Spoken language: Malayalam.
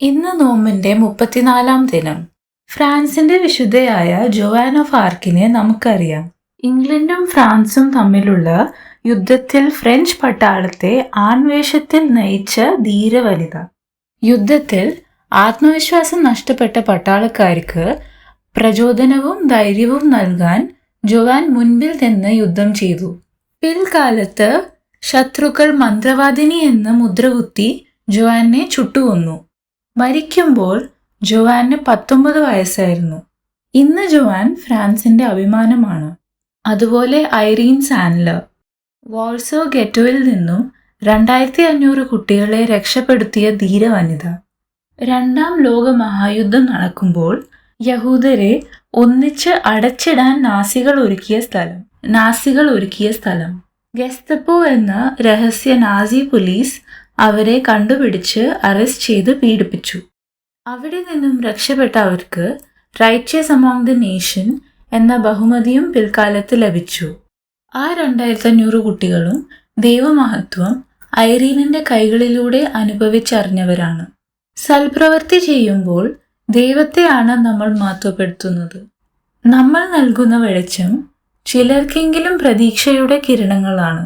ഇന്ന് നോമ്പിന്റെ 34-ാം ദിനം. ഫ്രാൻസിന്റെ വിശുദ്ധയായ ജോവാൻ ഓഫ് ആർക്കിനെ നമുക്കറിയാം. ഇംഗ്ലണ്ടും ഫ്രാൻസും തമ്മിലുള്ള യുദ്ധത്തിൽ ഫ്രഞ്ച് പട്ടാളത്തെ ആൺവേഷത്തിൽ നയിച്ച ധീരവനിത. യുദ്ധത്തിൽ ആത്മവിശ്വാസം നഷ്ടപ്പെട്ട പട്ടാളക്കാർക്ക് പ്രചോദനവും ധൈര്യവും നൽകാൻ ജോവാൻ മുൻപിൽ നിന്ന് യുദ്ധം ചെയ്തു. പിൽക്കാലത്ത് ശത്രുക്കൾ മന്ത്രവാദിനി എന്ന മുദ്രകുത്തി ജോവാനെ ചുട്ടുകൊന്നു. മരിക്കുമ്പോൾ ജോവാന് 19 വയസ്സായിരുന്നു. ഇന്ന് ജോവാൻ ഫ്രാൻസിന്റെ അഭിമാനമാണ്. അതുപോലെ ഐറീൻ സാൻഡലർ വാൾസോ ഗെറ്റോയിൽ നിന്നും 2500 കുട്ടികളെ രക്ഷപ്പെടുത്തിയ ധീരവനിത. രണ്ടാം ലോക മഹായുദ്ധം നടക്കുമ്പോൾ യഹൂദരെ ഒന്നിച്ച് അടച്ചിടാൻ നാസികൾ ഒരുക്കിയ സ്ഥലം. ഗെസ്തപ്പോ എന്ന രഹസ്യ നാസി പോലീസ് അവരെ കണ്ടുപിടിച്ച് അറസ്റ്റ് ചെയ്ത് പീഡിപ്പിച്ചു. അവിടെ നിന്നും രക്ഷപ്പെട്ട അവർക്ക് റൈറ്റ്യസ് അമോങ് ദ നേഷൻ എന്ന ബഹുമതിയും പിൽക്കാലത്ത് ലഭിച്ചു. ആ 2500 കുട്ടികളും ദൈവമഹത്വം ഐറീനിന്റെ കൈകളിലൂടെ അനുഭവിച്ചറിഞ്ഞവരാണ്. സൽപ്രവൃത്തി ചെയ്യുമ്പോൾ ദൈവത്തെയാണ് നമ്മൾ മഹത്വപ്പെടുത്തുന്നത്. നമ്മൾ നൽകുന്ന വെളിച്ചം ചിലർക്കെങ്കിലും പ്രതീക്ഷയുടെ കിരണങ്ങളാണ്.